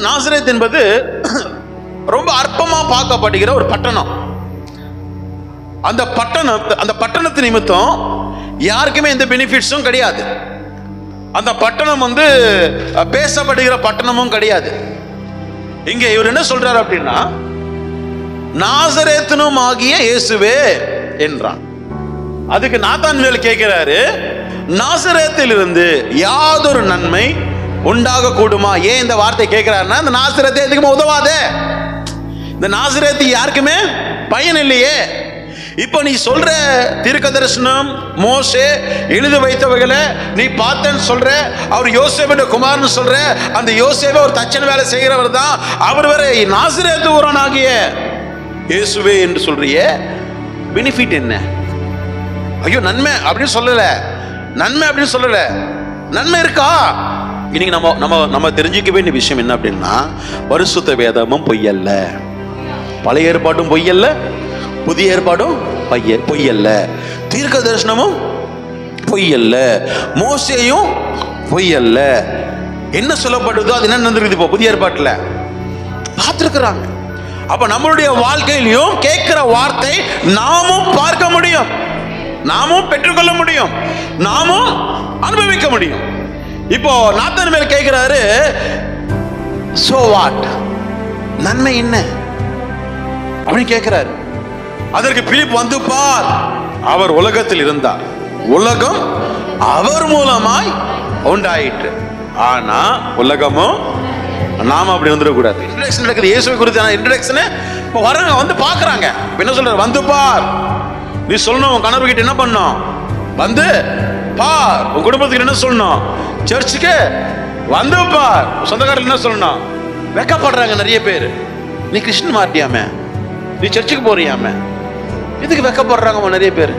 நாசரேத் என்பது ரொம்ப அற்பமா பார்க்கப்படுகிற ஒரு பட்டணம். அந்த பட்டணத்து நிமித்தம் யாருக்குமே எந்த பெனிஃபிட்ஸும் கிடையாது. அந்த பட்டணம் பேசப்படுகிற பட்டணமும் கிடையாது. இங்க இவர் என்ன சொல்றாரு அப்படின்னா, நாசரேத்தனும் ஆகிய இயேசுவே என்றான். அதுக்கு நாத்தான்வேல் கேட்கிறாரு, நாசரேத்தில் இருந்து யாதொரு நன்மை உண்டாக கூடுமா? ஏன் இந்த வார்த்தை கேட்கிறாருன்னா, இந்த நாசரேத்தை எதுக்குமே உதவாதே, இந்த நாசரேத்து யாருக்குமே பயன் இல்லையே. இப்போ நீ சொல்ற தீர்க்க தரிசனம், மோசே எழுதி வைத்தவர்களை நீ பார்த்தேன்னு சொல்ற, அவர் யோசேப்பின் குமார்னு சொல்ற, அந்த யோசேப்பை ஒரு தச்சன் வேலை செய்கிறவர் தான், அவர் வேற நாசரேத்து ஊரானாகிய இயேசுவே என்று சொல்றியே, பெனிஃபிட் என்ன? ஐயோ நன்மை அப்படின்னு சொல்லல, நன்மை அப்படின்னு சொல்லல, நன்மை இருக்கா? இன்னைக்கு நம்ம தெரிஞ்சுக்க வேண்டிய விஷயம் என்ன அப்படின்னா, பரிசுத்த வேதமும் பொய்யல்ல, பழைய ஏற்பாடும் பொய்யல்ல, புதிய ஏற்பாடும் பொய்யல்ல, தீர்க்க தரிசனமும் பொய்யல்ல, மோசேயும் பொய்யல்ல. என்ன சொல்லப்படுதோ அது என்ன நடந்திருக்குது இப்போ புதிய ஏற்பாட்டில் பார்த்துருக்குறாங்க. அப்ப நம்மளுடைய வாழ்க்கையிலையும் கேட்கிற வார்த்தை நாமும் பார்க்க முடியும், நாமும் பெற்றுக்கொள்ள முடியும், நாமும் அனுபவிக்க முடியும். இப்போ நாத்தான்வேல் கேட்கிறாரு, சோ வாட், நன்மை என்ன அப்படின்னு கேட்கிறாரு. அதற்கு பிலிப் வந்து பார், அவர் உலகத்தில் இருந்தார், உலகம் அவர் மூலமாய் உண்டாயிற்று, ஆனா உலகமும் நாம அப்படி வந்துடக்கூடாது. இன்ட்ரடக்ஷன் நடக்குது, இயேசுவை குறித்தான இன்ட்ரடக்ஷன். இப்போ வர்றாங்க, வந்து பார்க்குறாங்க. என்ன சொல்றாரு? வந்து பார். நீ சொல்லணும் உன் கணவர் கிட்ட என்ன பண்ணணும், வந்து பார். உன் குடும்பத்துக்கு என்ன சொல்லணும், சர்ச்சுக்கு வந்து பார். சொந்தக்காரர்கள் என்ன சொல்லணும்? வெக்கப்படுறாங்க நிறைய பேர். நீ கிறிஸ்டின் மாட்டியாம, நீ சர்ச்சுக்கு போறியாம, இதுக்கு வெக்கப்படுறாங்க நிறைய பேர்.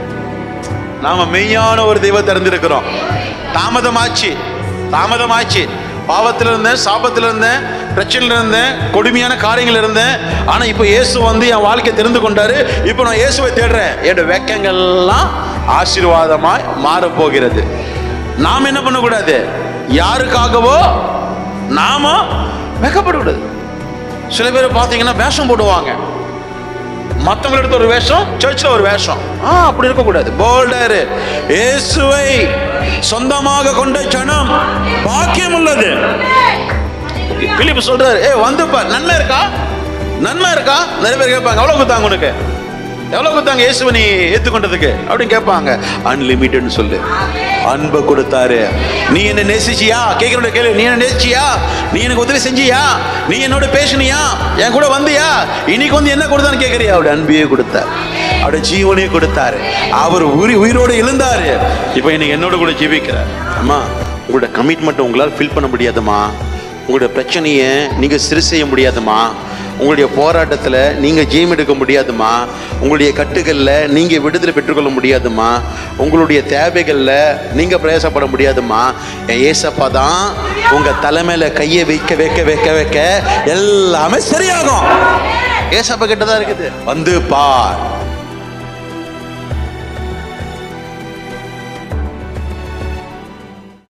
நாம மெய்யான ஒரு தெய்வத்தை அறிந்திருக்கிறோம். தாமதமாச்சு, பாவத்தில் இருந்தேன், சாபத்தில் இருந்தேன், பிரச்சனையில் இருந்தேன், கொடுமையான காரியங்கள் இருந்தேன். ஆனா இப்போ இயேசு என் வாழ்க்கையை தெரிந்து கொண்டாரு. இப்போ நான் இயேசுவை தேடுறேன். என்னோட வெக்கங்கள்லாம் ஆசீர்வாதமாய் மாற போகிறது. நாம் என்ன பண்ணக்கூடாது, யாருக்காகவோ நாம வெக்கப்படக்கூடாது. சில பேர் பார்த்தீங்கன்னா வேஷம் போடுவாங்க, மற்றவங்களிடத்து ஒரு வேஷம், சர்ச்சில் ஒரு வேஷம். அப்படி இருக்கக்கூடாது. போல்டரு, இயேசுவை சொந்தமாக கொண்ட ஜனம் பாக்கியம் உள்ளது. பிலிப் சொல்றாரு, வந்து பார், நன்மை இருக்கா, நன்மை இருக்கா? நிறைய பேர் கேட்பாங்க, எவ்வளவு கொடுத்தாங்க உனக்கு, எவ்வளவு கொடுத்தாங்க இயேசுவை நீ ஏத்துக்கொண்டதுக்கு அப்படின்னு கேட்பாங்க. அன்லிமிட்டட்னு சொல்லு, அன்பை கொடுத்தாரு. நீ என்ன நேசிச்சியா? கேட்கிற கேள்வி, நீ என்ன நேசிச்சியா? நீ எனக்கு உதவி செஞ்சியா? நீ என்னோட பேசினியா? என் கூட வந்தியா? இன்னைக்கு என்ன கொடுத்தான்னு கேட்கறியா? அவருடைய அன்பையே கொடுத்தார், அவருடைய ஜீவனையே கொடுத்தாரு. அவர் உயிரோடு எழுந்தாரு. இப்போ இன்னைக்கு என்னோட கூட ஜீவிக்கிறார். அம்மா, உங்களோட கமிட்மெண்ட் உங்களால் ஃபில் பண்ண முடியாதுமா, உங்களுடைய பிரச்சனையை நீங்க சரி செய்ய முடியாதுமா, உங்களுடைய போராட்டத்தில் நீங்கள் ஜெயம் எடுக்க முடியாதுமா, உங்களுடைய கட்டுகளில் நீங்கள் விடுதலை பெற்றுக்கொள்ள முடியாதுமா, உங்களுடைய தேவைகளில் நீங்கள் பிரயாசப்பட முடியாதுமா. என் ஏசப்பா தான் உங்கள் தலைமையில் கையை வைக்க வைக்க வைக்க வைக்க எல்லாமே சரியாகும். ஏசப்பா கிட்ட தான் இருக்குது. வந்து பார்,